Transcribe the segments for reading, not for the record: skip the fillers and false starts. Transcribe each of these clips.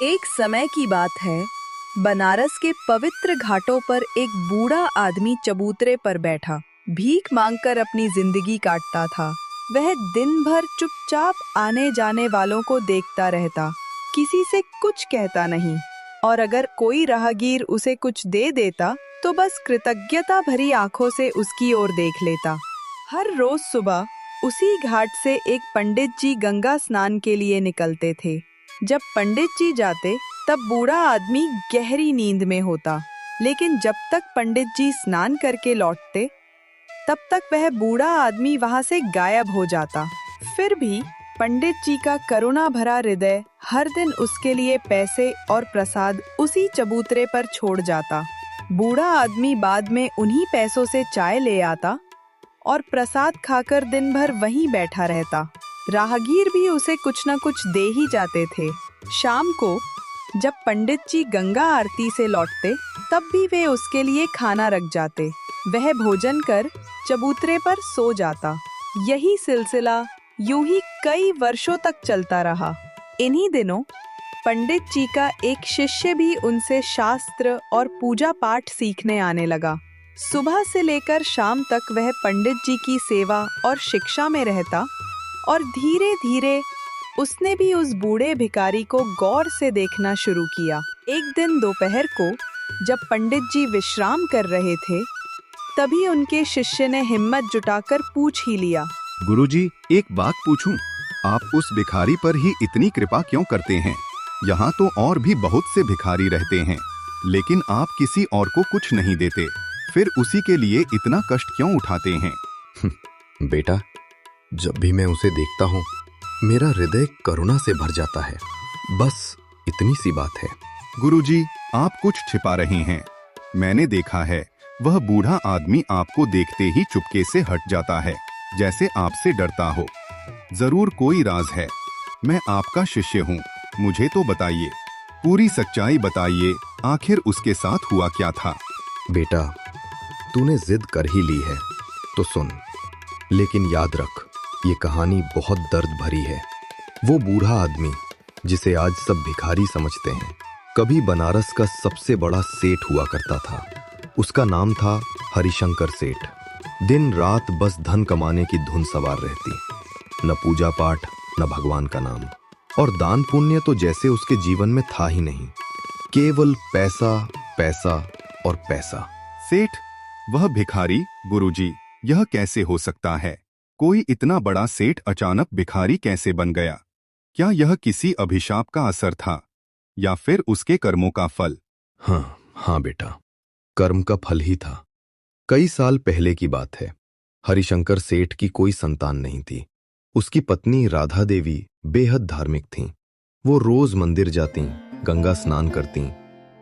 एक समय की बात है, बनारस के पवित्र घाटों पर एक बूढ़ा आदमी चबूतरे पर बैठा भीख मांगकर अपनी जिंदगी काटता था। वह दिन भर चुपचाप आने जाने वालों को देखता रहता, किसी से कुछ कहता नहीं, और अगर कोई राहगीर उसे कुछ दे देता तो बस कृतज्ञता भरी आंखों से उसकी ओर देख लेता। हर रोज सुबह उसी घाट से एक पंडित जी गंगा स्नान के लिए निकलते थे। जब पंडित जी जाते तब बूढ़ा आदमी गहरी नींद में होता, लेकिन जब तक पंडित जी स्नान करके लौटते तब तक वह बूढ़ा आदमी वहां से गायब हो जाता। फिर भी पंडित जी का करुणा भरा हृदय हर दिन उसके लिए पैसे और प्रसाद उसी चबूतरे पर छोड़ जाता। बूढ़ा आदमी बाद में उन्हीं पैसों से चाय ले आता और प्रसाद खाकर दिन भर वहीं बैठा रहता। राहगीर भी उसे कुछ न कुछ दे ही जाते थे। शाम को जब पंडित जी गंगा आरती से लौटते तब भी वे उसके लिए खाना रख जाते। वह भोजन कर चबूतरे पर सो जाता। यही सिलसिला यूं ही कई वर्षों तक चलता रहा। इन्हीं दिनों पंडित जी का एक शिष्य भी उनसे शास्त्र और पूजा पाठ सीखने आने लगा। सुबह से लेकर शाम तक वह पंडित जी की सेवा और शिक्षा में रहता, और धीरे धीरे उसने भी उस बूढ़े भिखारी को गौर से देखना शुरू किया। एक दिन दोपहर को जब पंडित जी विश्राम कर रहे थे, तभी उनके शिष्य ने हिम्मत जुटाकर पूछ ही लिया, गुरुजी, एक बात पूछूं? आप उस भिखारी पर ही इतनी कृपा क्यों करते हैं? यहाँ तो और भी बहुत से भिखारी रहते हैं, लेकिन आप किसी और को कुछ नहीं देते, फिर उसी के लिए इतना कष्ट क्यों उठाते हैं? बेटा, जब भी मैं उसे देखता हूँ मेरा हृदय करुणा से भर जाता है। बस इतनी सी बात है। गुरुजी, आप कुछ छिपा रहे हैं। मैंने देखा है, वह बूढ़ा आदमी आपको देखते ही चुपके से हट जाता है, जैसे आपसे डरता हो। जरूर कोई राज है। मैं आपका शिष्य हूँ, मुझे तो बताइए, पूरी सच्चाई बताइए। आखिर उसके साथ हुआ क्या था? बेटा, तूने जिद कर ही ली है तो सुन, लेकिन याद रख, ये कहानी बहुत दर्द भरी है। वो बूढ़ा आदमी जिसे आज सब भिखारी समझते हैं, कभी बनारस का सबसे बड़ा सेठ हुआ करता था। उसका नाम था हरिशंकर सेठ। दिन रात बस धन कमाने की धुन सवार रहती, न पूजा पाठ न भगवान का नाम, और दान पुण्य तो जैसे उसके जीवन में था ही नहीं। केवल पैसा, पैसा और पैसा। सेठ, वह भिखारी? गुरुजी, यह कैसे हो सकता है? कोई इतना बड़ा सेठ अचानक भिखारी कैसे बन गया? क्या यह किसी अभिशाप का असर था या फिर उसके कर्मों का फल? हाँ बेटा, कर्म का फल ही था। कई साल पहले की बात है। हरिशंकर सेठ की कोई संतान नहीं थी। उसकी पत्नी राधा देवी बेहद धार्मिक थीं। वो रोज मंदिर जातीं, गंगा स्नान करतीं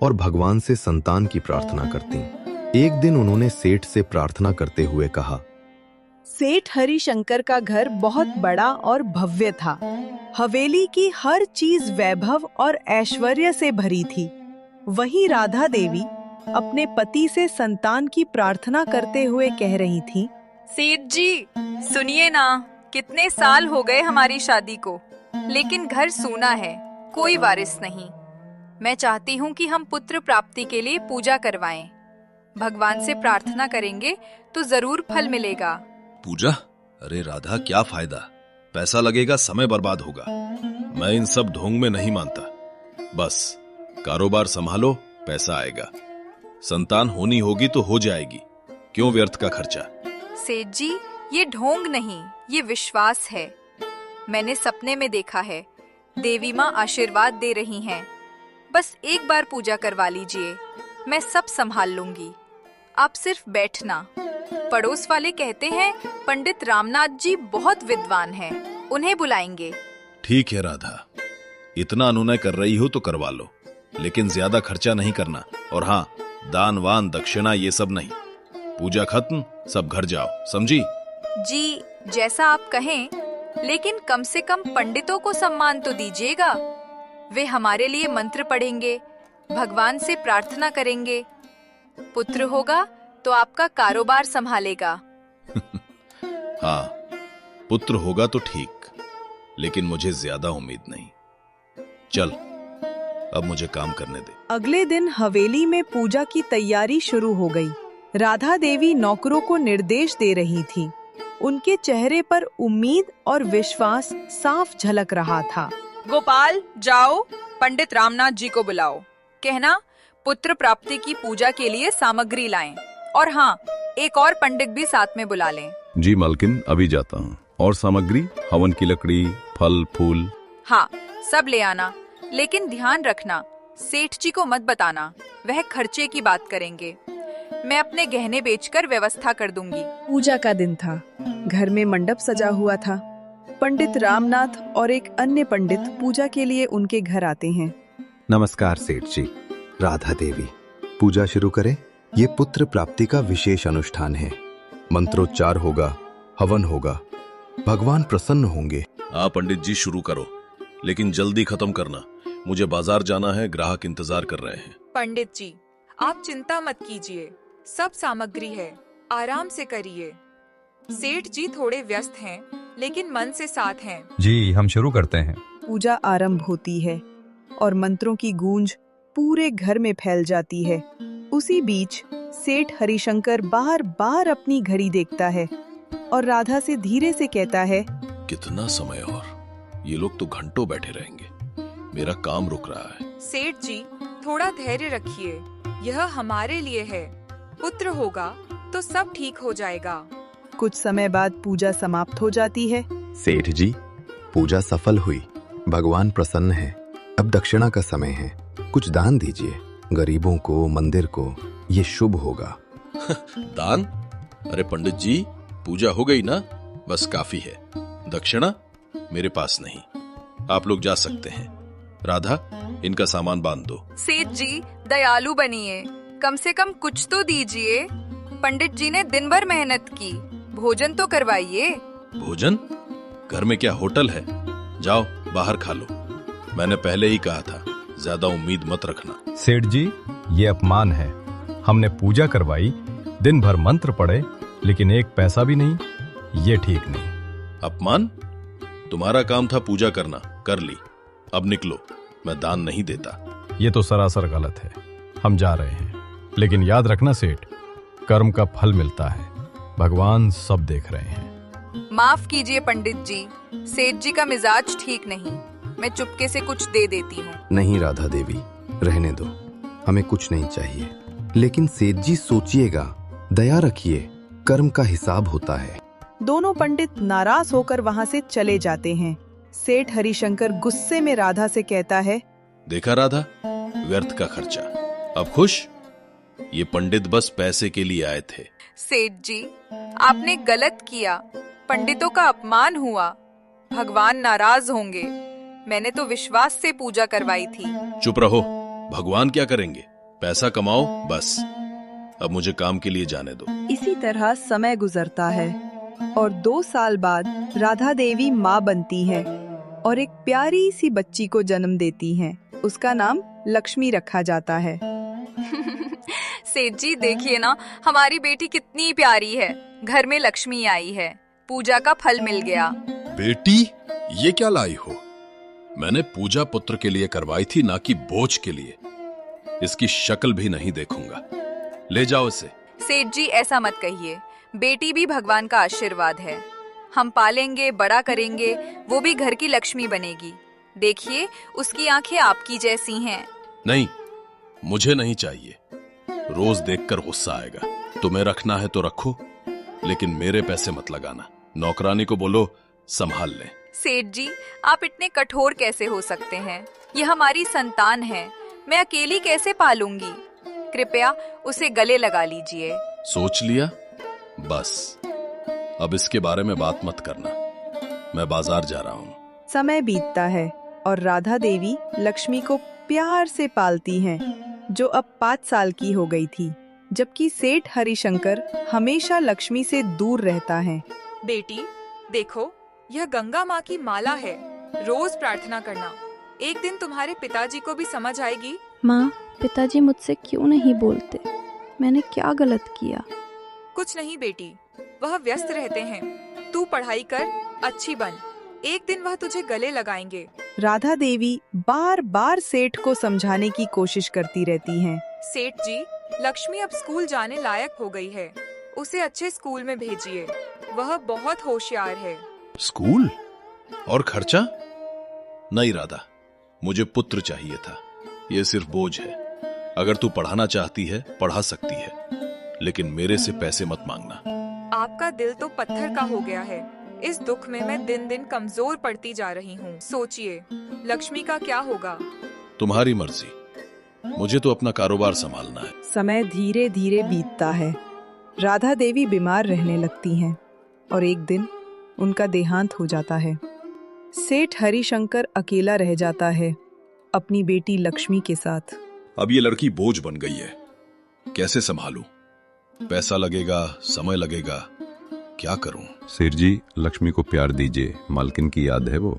और भगवान से संतान की प्रार्थना करतीं। एक दिन उन्होंने सेठ से प्रार्थना करते हुए कहा, सेठ हरिशंकर का घर बहुत बड़ा और भव्य था। हवेली की हर चीज वैभव और ऐश्वर्य से भरी थी। वहीं राधा देवी अपने पति से संतान की प्रार्थना करते हुए कह रही थी, सेठ जी, सुनिए ना, कितने साल हो गए हमारी शादी को, लेकिन घर सूना है, कोई वारिस नहीं। मैं चाहती हूँ कि हम पुत्र प्राप्ति के लिए पूजा करवाएं। भगवान से प्रार्थना करेंगे तो जरूर फल मिलेगा। पूजा? अरे राधा, क्या फायदा? पैसा लगेगा, समय बर्बाद होगा। मैं इन सब ढोंग में नहीं मानता। बस कारोबार संभालो, पैसा आएगा। संतान होनी होगी तो हो जाएगी, क्यों व्यर्थ का खर्चा? सेठ जी, ये ढोंग नहीं, ये विश्वास है। मैंने सपने में देखा है, देवी माँ आशीर्वाद दे रही हैं। बस एक बार पूजा करवा लीजिए, मैं सब संभाल लूंगी। आप सिर्फ बैठना। पड़ोस वाले कहते हैं पंडित रामनाथ जी बहुत विद्वान हैं, उन्हें बुलाएंगे। ठीक है राधा, इतना अनुनय कर रही हो तो करवा लो, लेकिन ज्यादा खर्चा नहीं करना। और हाँ, दान वान दक्षिणा ये सब नहीं। पूजा खत्म, सब घर जाओ, समझी? जी, जैसा आप कहें, लेकिन कम से कम पंडितों को सम्मान तो दीजिएगा। वे हमारे लिए मंत्र पढ़ेंगे, भगवान से प्रार्थना करेंगे। पुत्र होगा तो आपका कारोबार संभालेगा। हाँ, पुत्र होगा तो ठीक, लेकिन मुझे ज्यादा उम्मीद नहीं। चल, अब मुझे काम करने दे। अगले दिन हवेली में पूजा की तैयारी शुरू हो गई। राधा देवी नौकरों को निर्देश दे रही थी। उनके चेहरे पर उम्मीद और विश्वास साफ झलक रहा था। गोपाल, जाओ पंडित रामनाथ जी को बुलाओ। कहना पुत्र प्राप्ति की पूजा के लिए सामग्री लाएं। और हाँ, एक और पंडित भी साथ में बुला लें। जी मालकिन, अभी जाता हूँ। और सामग्री? हवन की लकड़ी, फल फूल? हाँ, सब ले आना। लेकिन ध्यान रखना, सेठ जी को मत बताना, वह खर्चे की बात करेंगे। मैं अपने गहने बेचकर व्यवस्था कर दूंगी। पूजा का दिन था। घर में मंडप सजा हुआ था। पंडित रामनाथ और एक अन्य पंडित पूजा के लिए उनके घर आते हैं। नमस्कार सेठ जी। राधा देवी, पूजा शुरू करें। ये पुत्र प्राप्ति का विशेष अनुष्ठान है। मंत्रोच्चार होगा, हवन होगा, भगवान प्रसन्न होंगे। हाँ पंडित जी, शुरू करो, लेकिन जल्दी खत्म करना। मुझे बाजार जाना है, ग्राहक इंतजार कर रहे हैं। पंडित जी, आप चिंता मत कीजिए, सब सामग्री है, आराम से करिए। सेठ जी थोड़े व्यस्त हैं, लेकिन मन से साथ हैं। जी, हम शुरू करते हैं। पूजा आरंभ होती है और मंत्रों की गूंज पूरे घर में फैल जाती है। उसी बीच सेठ हरिशंकर बार बार अपनी घड़ी देखता है और राधा से धीरे से कहता है, कितना समय और? ये लोग तो घंटों बैठे रहेंगे, मेरा काम रुक रहा है। सेठ जी, थोड़ा धैर्य रखिए, यह हमारे लिए है। पुत्र होगा तो सब ठीक हो जाएगा। कुछ समय बाद पूजा समाप्त हो जाती है। सेठ जी, पूजा सफल हुई, भगवान प्रसन्न है। अब दक्षिणा का समय है, कुछ दान दीजिए, गरीबों को, मंदिर को, ये शुभ होगा। दान? अरे पंडित जी, पूजा हो गई ना, बस काफी है। दक्षिणा मेरे पास नहीं, आप लोग जा सकते हैं। राधा, इनका सामान बांध दो। सेठ जी, दयालु बनिए, कम से कम कुछ तो दीजिए। पंडित जी ने दिन भर मेहनत की, भोजन तो करवाइए। भोजन? घर में क्या होटल है? जाओ बाहर खा लो। मैंने पहले ही कहा था, ज्यादा उम्मीद मत रखना। सेठ जी, ये अपमान है। हमने पूजा करवाई, दिन भर मंत्र पढ़े, लेकिन एक पैसा भी नहीं, ये ठीक नहीं। अपमान? तुम्हारा काम था पूजा करना, कर ली, अब निकलो, मैं दान नहीं देता। ये तो सरासर गलत है। हम जा रहे हैं, लेकिन याद रखना सेठ, कर्म का फल मिलता है, भगवान सब देख रहे हैं। माफ कीजिए पंडित जी, सेठ जी का मिजाज ठीक नहीं, मैं चुपके से कुछ दे देती हूँ। नहीं राधा देवी, रहने दो, हमें कुछ नहीं चाहिए। लेकिन सेठ जी सोचिएगा, दया रखिए, कर्म का हिसाब होता है। दोनों पंडित नाराज होकर वहाँ से चले जाते हैं। सेठ हरिशंकर गुस्से में राधा से कहता है, देखा राधा, व्यर्थ का खर्चा। अब खुश? ये पंडित बस पैसे के लिए आए थे। सेठ जी, आपने गलत किया, पंडितों का अपमान हुआ, भगवान नाराज होंगे। मैंने तो विश्वास से पूजा करवाई थी। चुप रहो, भगवान क्या करेंगे? पैसा कमाओ बस। अब मुझे काम के लिए जाने दो। इसी तरह समय गुजरता है और 2 साल बाद राधा देवी माँ बनती है और एक प्यारी सी बच्ची को जन्म देती हैं। उसका नाम लक्ष्मी रखा जाता है। सेठ जी देखिए ना, हमारी बेटी कितनी प्यारी है, घर में लक्ष्मी आई है, पूजा का फल मिल गया। बेटी, ये क्या लाई हो? मैंने पूजा पुत्र के लिए करवाई थी, ना कि बोझ के लिए। इसकी शक्ल भी नहीं देखूंगा, ले जाओ इसे। सेठ जी ऐसा मत कहिए, बेटी भी भगवान का आशीर्वाद है। हम पालेंगे, बड़ा करेंगे, वो भी घर की लक्ष्मी बनेगी। देखिए, उसकी आंखें आपकी जैसी हैं। नहीं, मुझे नहीं चाहिए। रोज देखकर गुस्सा आएगा। तुम्हें रखना है तो रखो, लेकिन मेरे पैसे मत लगाना। नौकरानी को बोलो संभाल ले। सेठ जी, आप इतने कठोर कैसे हो सकते हैं? ये हमारी संतान है, मैं अकेली कैसे पालूंगी? कृपया उसे गले लगा लीजिए। सोच लिया? बस, अब इसके बारे में बात मत करना। मैं बाजार जा रहा हूँ। समय बीतता है और राधा देवी लक्ष्मी को प्यार से पालती हैं, जो अब 5 साल की हो गई थी, जबकि सेठ हरिशंकर हमेशा लक्ष्मी से दूर रहता है। बेटी देखो, यह गंगा माँ की माला है, रोज प्रार्थना करना, एक दिन तुम्हारे पिताजी को भी समझ आएगी। माँ, पिताजी मुझसे क्यों नहीं बोलते? मैंने क्या गलत किया? कुछ नहीं बेटी, वह व्यस्त रहते हैं। तू पढ़ाई कर, अच्छी बन, एक दिन वह तुझे गले लगाएंगे। राधा देवी बार बार सेठ को समझाने की कोशिश करती रहती हैं। सेठ जी, लक्ष्मी अब स्कूल जाने लायक हो गई है। उसे अच्छे स्कूल में भेजिए। वह बहुत होशियार है। स्कूल और खर्चा? नहीं राधा, मुझे पुत्र चाहिए था। यह सिर्फ बोझ है। अगर तू पढ़ाना चाहती है पढ़ा सकती है, लेकिन मेरे से पैसे मत मांगना। आपका दिल तो पत्थर का हो गया है। इस दुख में मैं दिन दिन कमजोर पड़ती जा रही हूँ। सोचिए, लक्ष्मी का क्या होगा? तुम्हारी मर्जी। मुझे तो अपना कारोबार संभालना है। समय धीरे धीरे बीतता है। राधा देवी बीमार रहने लगती हैं और एक दिन उनका देहांत हो जाता है। सेठ हरिशंकर अकेला रह जाता है अपनी बेटी लक्ष्मी के साथ। अब ये लड़की बोझ बन गई है, कैसे संभालूं? पैसा लगेगा, समय लगेगा, क्या करूं? सेठ जी, लक्ष्मी को प्यार दीजिए, मालकिन की याद है वो।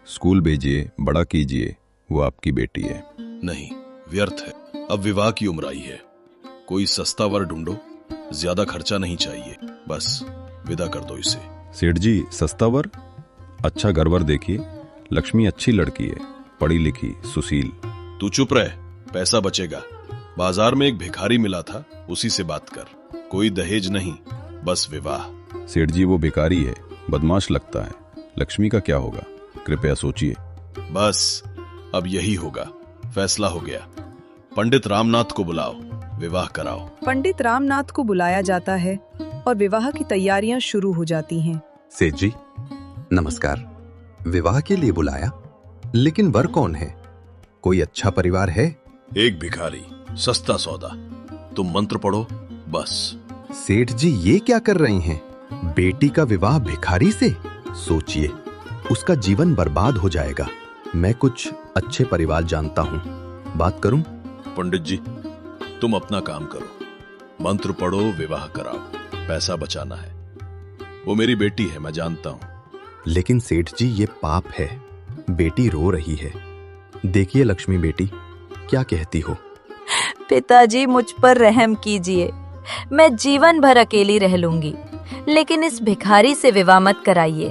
स्कूल भेजिए, बड़ा कीजिए, वो आपकी बेटी है। नहीं, व्यर्थ है। अब विवाह की उम्र आई है। कोई सस्ता वर ढूंढो, ज्यादा खर्चा नहीं चाहिए। बस विदा कर दो इसे। सेठ जी, सस्ता वर? अच्छा घर वर देखिए। लक्ष्मी अच्छी लड़की है, पढ़ी लिखी, सुशील। तू चुप रह, पैसा बचेगा। बाजार में एक भिखारी मिला था, उसी से बात कर। कोई दहेज नहीं, बस विवाह। सेठ जी, वो भिखारी है, बदमाश लगता है। लक्ष्मी का क्या होगा, कृपया सोचिए। बस अब यही होगा। फैसला हो गया। पंडित रामनाथ को बुलाओ, विवाह कराओ। पंडित रामनाथ को बुलाया जाता है और विवाह की तैयारियां शुरू हो जाती हैं। सेठ जी, नमस्कार। विवाह के लिए बुलाया, लेकिन वर कौन है? कोई अच्छा परिवार है? एक भिखारी, सस्ता सौदा। तुम मंत्र पढ़ो बस। सेठ जी, ये क्या कर रही हैं? बेटी का विवाह भिखारी से? सोचिए, उसका जीवन बर्बाद हो जाएगा। मैं कुछ अच्छे परिवार जानता हूँ, बात करूं? पंडित जी, तुम अपना काम करो। मंत्र पढ़ो, विवाह कराओ। पैसा बचाना है। वो मेरी बेटी है, मैं जानता हूँ। लेकिन सेठ जी, ये पाप है। बेटी रो रही है। देखिए लक्ष्मी बेटी, क्या कहती हो? पिताजी, मुझ पर रहम कीजिए। मैं जीवन भर अकेली रह लूंगी, लेकिन इस भिखारी से विवाह मत कराइए।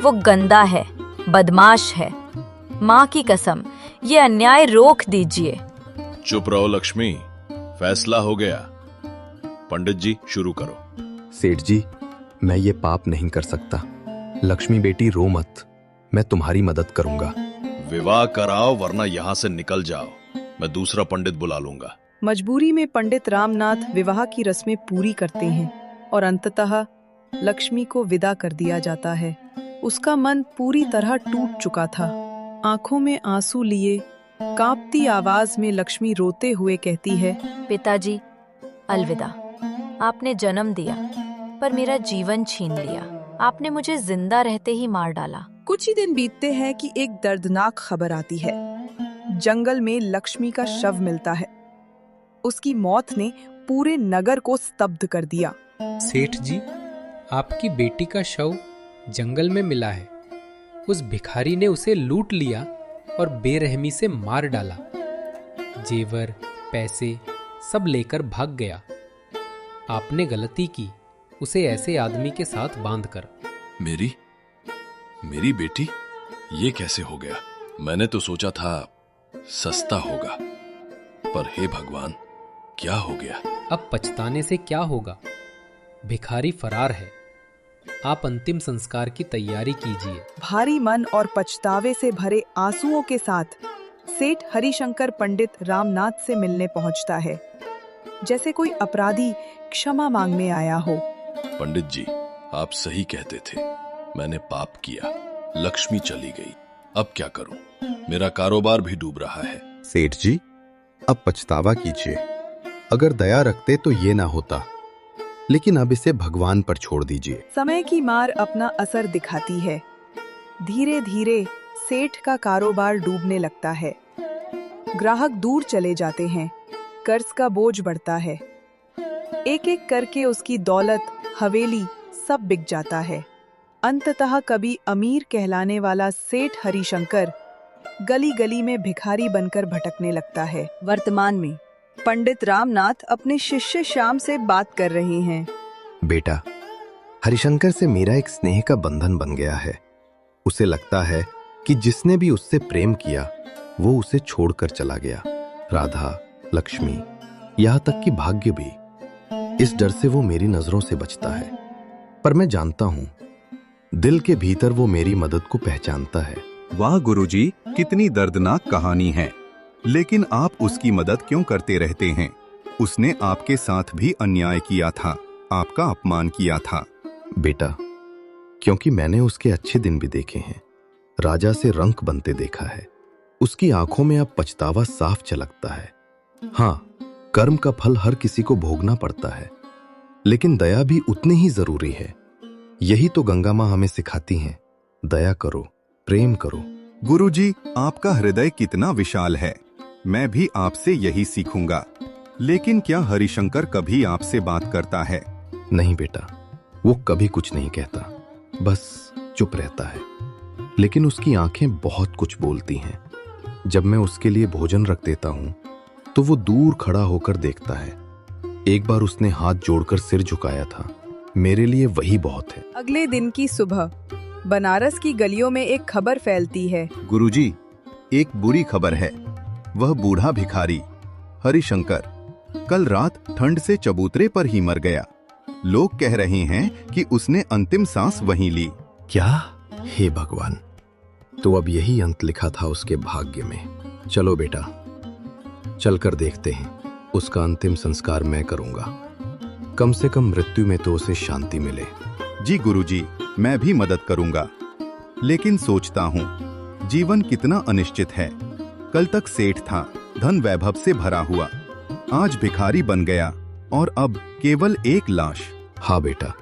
वो गंदा है, बदमाश है। माँ की कसम, ये अन्याय रोक दीजिए। चुप रहो लक्ष्मी, फैसला हो गया। पंडित जी, शुरू करो। सेठ जी, मैं ये पाप नहीं कर सकता। लक्ष्मी बेटी, रो मत, मैं तुम्हारी मदद करूंगा। विवाह कराओ, वरना यहाँ से निकल जाओ। मैं दूसरा पंडित बुला लूंगा। मजबूरी में पंडित रामनाथ विवाह की रस्में पूरी करते हैं और अंततः लक्ष्मी को विदा कर दिया जाता है। उसका मन पूरी तरह टूट चुका था। आंखों में आंसू लिए कांपती आवाज में लक्ष्मी रोते हुए कहती है, पिताजी, अलविदा। आपने जन्म दिया, पर मेरा जीवन छीन लिया। आपने मुझे जिंदा रहते ही मार डाला। कुछ ही दिन बीतते हैं कि एक दर्दनाक खबर आती है। जंगल में लक्ष्मी का शव मिलता है। उसकी मौत ने पूरे नगर को स्तब्ध कर दिया। सेठ जी, आपकी बेटी का शव जंगल में मिला है। उस भिखारी ने उसे लूट लिया और बेरहमी से मार डाला। जेवर, पैसे सब लेकर भाग गया। आपने गलती की, उसे ऐसे आदमी के साथ बांधकर। मेरी बेटी? ये कैसे हो गया? मैंने तो सोचा था सस्ता होगा, पर हे भगवान, क्या हो गया? अब पछताने से क्या होगा? भिखारी फरार है। आप अंतिम संस्कार की तैयारी कीजिए। भारी मन और पछतावे से भरे आंसुओं के साथ सेठ हरिशंकर पंडित रामनाथ से मिलने पहुंचता है, जैसे कोई अपराधी क्षमा मांगने आया हो। पंडित जी, आप सही कहते थे। मैंने पाप किया, लक्ष्मी चली गई। अब क्या करूं? मेरा कारोबार भी डूब रहा है। सेठ जी, अब पछतावा कीजिए। अगर दया रखते तो ये ना होता, लेकिन अब इसे भगवान पर छोड़ दीजिए। समय की मार अपना असर दिखाती है। धीरे धीरे सेठ का कारोबार डूबने लगता है। ग्राहक दूर चले जाते हैं। कर्ज का बोझ बढ़ता है। एक एक करके उसकी दौलत, हवेली सब बिक जाता है। अंततः कभी अमीर कहलाने वाला सेठ हरिशंकर गली गली में भिखारी बनकर भटकने लगता है। वर्तमान में पंडित रामनाथ अपने शिष्य श्याम से बात कर रहे हैं। बेटा, हरिशंकर से मेरा एक स्नेह का बंधन बन गया है। उसे लगता है कि जिसने भी उससे प्रेम किया वो उसे छोड़कर चला गया। राधा, लक्ष्मी, यहां तक कि भाग्य भी। इस डर से वो मेरी नजरों से बचता है, पर मैं जानता हूं दिल के भीतर वो मेरी मदद को पहचानता है। वाह गुरुजी, कितनी दर्दनाक कहानी है। लेकिन आप उसकी मदद क्यों करते रहते हैं? उसने आपके साथ भी अन्याय किया था, आपका अपमान किया था। बेटा, क्योंकि मैंने उसके अच्छे दिन भी देखे हैं, राजा से रंक बनते देखा है। उसकी आंखों में अब पछतावा साफ झलकता है। हाँ, कर्म का फल हर किसी को भोगना पड़ता है, लेकिन दया भी उतनी ही जरूरी है। यही तो गंगा मां हमें सिखाती हैं, दया करो, प्रेम करो। गुरुजी, आपका हृदय कितना विशाल है। मैं भी आपसे यही सीखूंगा। लेकिन क्या हरिशंकर कभी आपसे बात करता है? नहीं बेटा, वो कभी कुछ नहीं कहता, बस चुप रहता है। लेकिन उसकी आंखें बहुत कुछ बोलती हैं। जब मैं उसके लिए भोजन रख देता हूं तो वो दूर खड़ा होकर देखता है। एक बार उसने हाथ जोड़कर सिर झुकाया था। मेरे लिए वही बहुत है। अगले दिन की सुबह बनारस की गलियों में एक खबर फैलती है। गुरुजी, एक बुरी खबर है। वह बूढ़ा भिखारी हरिशंकर कल रात ठंड से चबूतरे पर ही मर गया। लोग कह रहे हैं कि उसने अंतिम सांस वहीं ली। क्या? हे भगवान, तो अब यही अंत लिखा था उसके भाग्य में। चलो बेटा, चलकर देखते हैं। उसका अंतिम संस्कार मैं करूंगा। कम से कम मृत्यु में तो उसे शांति मिले। जी गुरुजी, मैं भी मदद करूंगा। लेकिन सोचता हूँ जीवन कितना अनिश्चित है। कल तक सेठ था, धन वैभव से भरा हुआ, आज भिखारी बन गया और अब केवल एक लाश। हाँ बेटा,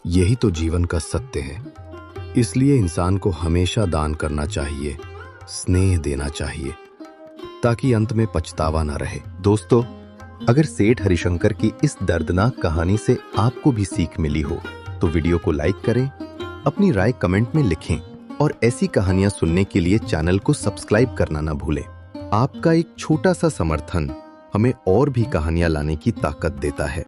यही तो जीवन का सत्य है। इसलिए इंसान को हमेशा दान करना चाहिए, स्नेह देना चाहिए, ताकि अंत में पछतावा न रहे। दोस्तों, अगर सेठ हरिशंकर की इस दर्दनाक कहानी से आपको भी सीख मिली हो तो वीडियो को लाइक करें, अपनी राय कमेंट में लिखें और ऐसी कहानियां सुनने के लिए चैनल को सब्सक्राइब करना ना भूलें। आपका एक छोटा सा समर्थन हमें और भी कहानियां लाने की ताकत देता है।